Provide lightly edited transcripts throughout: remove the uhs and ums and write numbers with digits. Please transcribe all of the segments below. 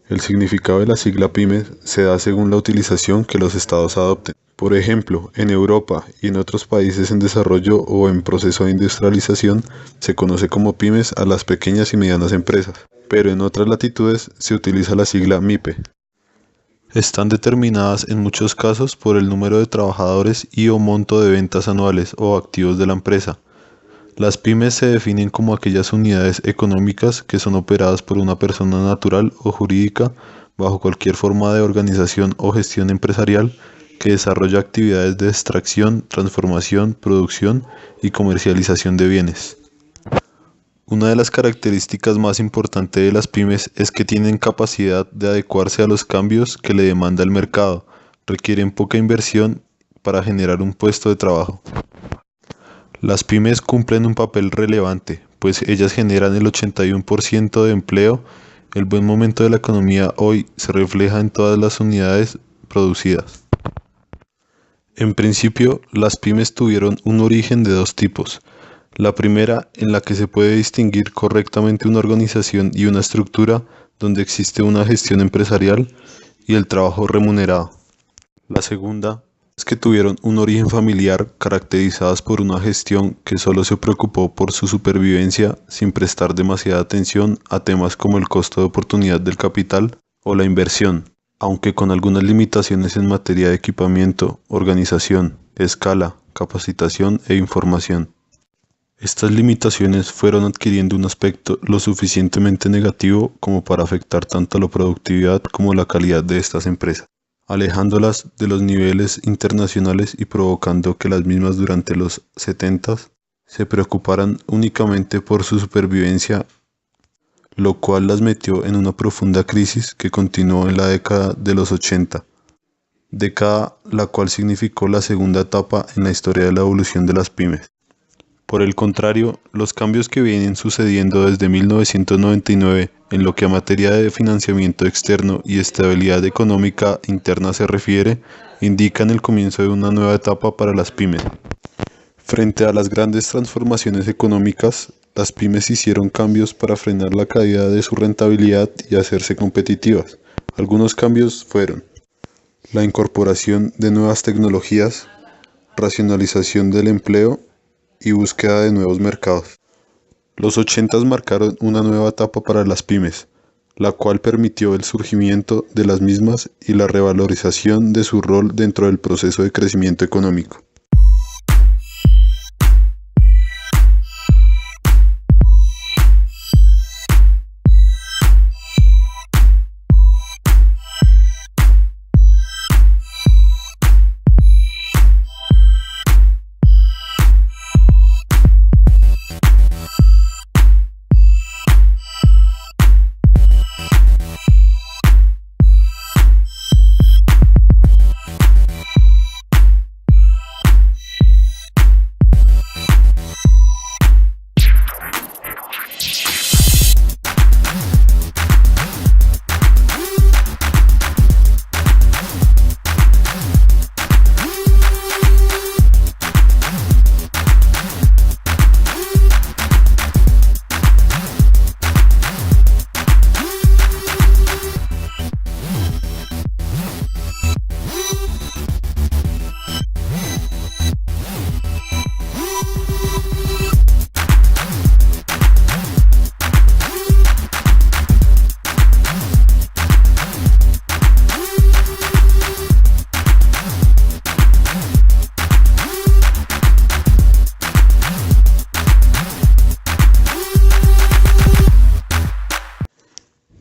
El significado de la sigla PYME se da según la utilización que los estados adopten. Por ejemplo, en Europa y en otros países en desarrollo o en proceso de industrialización se conoce como pymes a las pequeñas y medianas empresas, pero en otras latitudes se utiliza la sigla MIPE. Están determinadas en muchos casos por el número de trabajadores y o monto de ventas anuales o activos de la empresa. Las pymes se definen como aquellas unidades económicas que son operadas por una persona natural o jurídica bajo cualquier forma de organización o gestión empresarial que desarrolla actividades de extracción, transformación, producción y comercialización de bienes. Una de las características más importantes de las pymes es que tienen capacidad de adecuarse a los cambios que le demanda el mercado, requieren poca inversión para generar un puesto de trabajo. Las pymes cumplen un papel relevante, pues ellas generan el 81% de empleo. El buen momento de la economía hoy se refleja en todas las unidades producidas. En principio, las pymes tuvieron un origen de dos tipos. La primera, en la que se puede distinguir correctamente una organización y una estructura donde existe una gestión empresarial y el trabajo remunerado. La segunda, es que tuvieron un origen familiar caracterizadas por una gestión que solo se preocupó por su supervivencia sin prestar demasiada atención a temas como el costo de oportunidad del capital o la inversión, aunque con algunas limitaciones en materia de equipamiento, organización, escala, capacitación e información. Estas limitaciones fueron adquiriendo un aspecto lo suficientemente negativo como para afectar tanto la productividad como la calidad de estas empresas, alejándolas de los niveles internacionales y provocando que las mismas durante los 70s se preocuparan únicamente por su supervivencia, lo cual las metió en una profunda crisis que continuó en la década de los 80, década la cual significó la segunda etapa en la historia de la evolución de las pymes. Por el contrario, los cambios que vienen sucediendo desde 1999 en lo que a materia de financiamiento externo y estabilidad económica interna se refiere, indican el comienzo de una nueva etapa para las pymes. Frente a las grandes transformaciones económicas, las pymes hicieron cambios para frenar la caída de su rentabilidad y hacerse competitivas. Algunos cambios fueron la incorporación de nuevas tecnologías, racionalización del empleo y búsqueda de nuevos mercados. Los 80s marcaron una nueva etapa para las pymes, la cual permitió el surgimiento de las mismas y la revalorización de su rol dentro del proceso de crecimiento económico.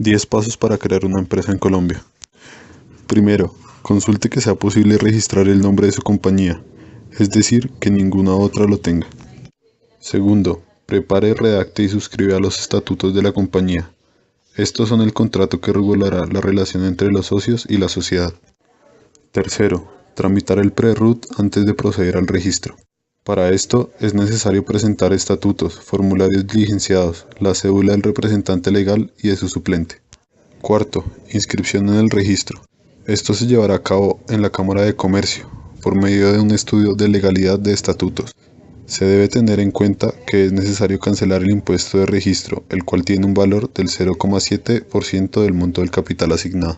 Diez pasos para crear una empresa en Colombia. Primero, consulte que sea posible registrar el nombre de su compañía, es decir, que ninguna otra lo tenga. Segundo, prepare, redacte y suscriba los estatutos de la compañía. Estos son el contrato que regulará la relación entre los socios y la sociedad. Tercero, tramitar el pre-RUT antes de proceder al registro. Para esto es necesario presentar estatutos, formularios diligenciados, la cédula del representante legal y de su suplente. Cuarto, inscripción en el registro. Esto se llevará a cabo en la Cámara de Comercio, por medio de un estudio de legalidad de estatutos. Se debe tener en cuenta que es necesario cancelar el impuesto de registro, el cual tiene un valor del 0,7% del monto del capital asignado.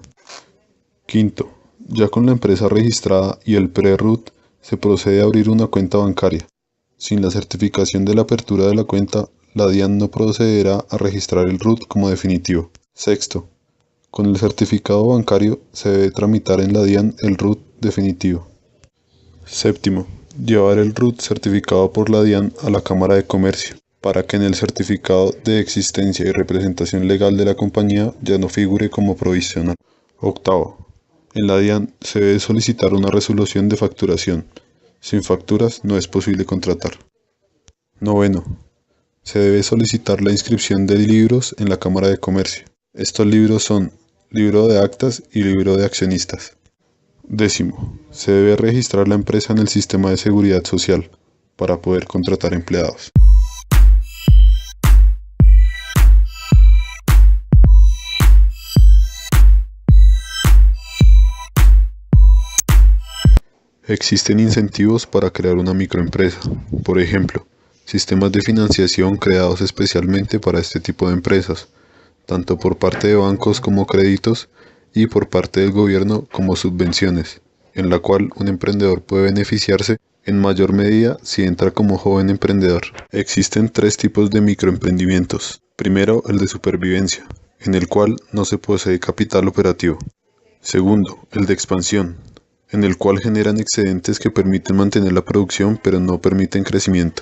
Quinto, ya con la empresa registrada y el pre-RUT, se procede a abrir una cuenta bancaria. Sin la certificación de la apertura de la cuenta, la DIAN no procederá a registrar el RUT como definitivo. Sexto, con el certificado bancario se debe tramitar en la DIAN el RUT definitivo. Séptimo, llevar el RUT certificado por la DIAN a la Cámara de Comercio, para que en el certificado de existencia y representación legal de la compañía ya no figure como provisional. Octavo, en la DIAN se debe solicitar una resolución de facturación. Sin facturas no es posible contratar. Noveno, se debe solicitar la inscripción de libros en la Cámara de Comercio. Estos libros son libro de actas y libro de accionistas. Décimo, se debe registrar la empresa en el sistema de seguridad social para poder contratar empleados. Existen incentivos para crear una microempresa, por ejemplo, sistemas de financiación creados especialmente para este tipo de empresas, tanto por parte de bancos como créditos y por parte del gobierno como subvenciones, en la cual un emprendedor puede beneficiarse en mayor medida si entra como joven emprendedor. Existen tres tipos de microemprendimientos. Primero, el de supervivencia, en el cual no se posee capital operativo. Segundo, el de expansión, en el cual generan excedentes que permiten mantener la producción pero no permiten crecimiento.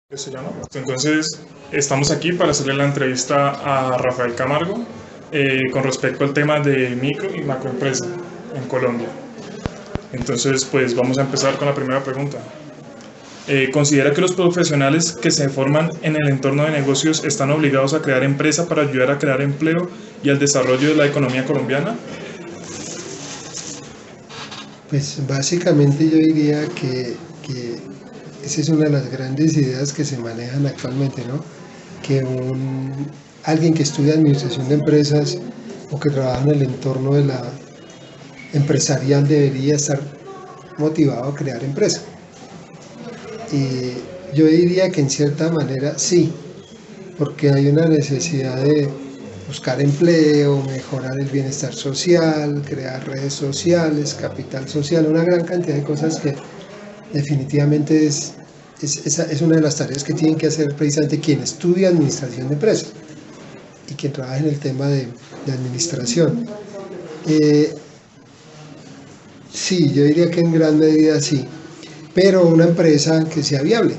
¿Qué se llama? Entonces, estamos aquí para hacerle la entrevista a Rafael Camargo con respecto al tema de micro y macroempresa en Colombia. Entonces, pues vamos a empezar con la primera pregunta. ¿Considera que los profesionales que se forman en el entorno de negocios están obligados a crear empresa para ayudar a crear empleo y al desarrollo de la economía colombiana? Pues básicamente yo diría que esa es una de las grandes ideas que se manejan actualmente, ¿no? Que alguien que estudia administración de empresas o que trabaja en el entorno de la empresarial debería estar motivado a crear empresa. Y yo diría que en cierta manera sí, porque hay una necesidad de buscar empleo, mejorar el bienestar social, crear redes sociales, capital social, una gran cantidad de cosas que definitivamente es una de las tareas que tienen que hacer precisamente quien estudia administración de empresas y quien trabaja en el tema de administración. Sí, yo diría que en gran medida sí, pero una empresa que sea viable,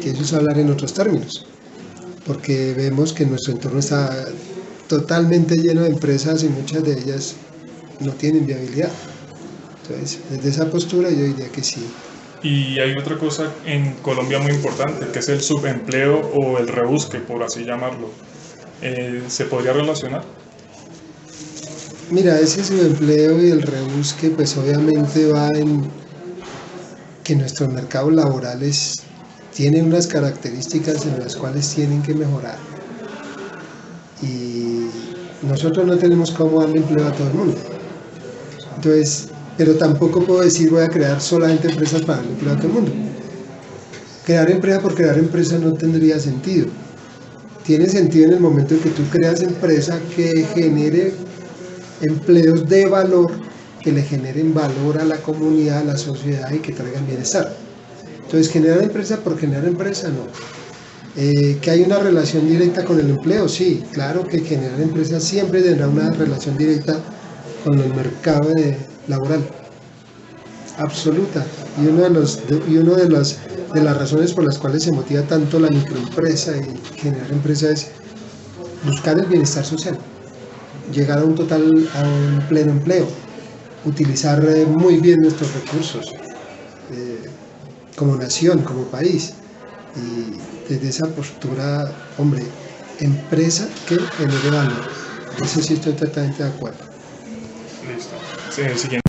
que eso es hablar en otros términos, porque vemos que nuestro entorno está totalmente lleno de empresas y muchas de ellas no tienen viabilidad. Entonces, desde esa postura yo diría que sí. Y hay otra cosa en Colombia muy importante, que es el subempleo o el rebusque, por así llamarlo. ¿Se podría relacionar? Mira, ese subempleo y el rebusque pues obviamente va en que nuestros mercados laborales tienen unas características en las cuales tienen que mejorar. Y nosotros no tenemos cómo darle empleo a todo el mundo. Entonces, pero tampoco puedo decir voy a crear solamente empresas para darle empleo a todo el mundo. Crear empresa por crear empresa no tendría sentido. Tiene sentido en el momento en que tú creas empresa que genere empleos de valor, que le generen valor a la comunidad, a la sociedad y que traigan bienestar. Entonces, generar empresa por generar empresa, no. ¿Que hay una relación directa con el empleo? Sí, claro que generar empresa siempre tendrá una relación directa con el mercado laboral, absoluta. Y una de las razones por las cuales se motiva tanto la microempresa y generar empresa es buscar el bienestar social, llegar a un pleno empleo, utilizar muy bien nuestros recursos como nación, como país. Y desde esa postura, hombre, empresa que genere valor. Eso sí estoy totalmente de acuerdo. Listo. Siguiente.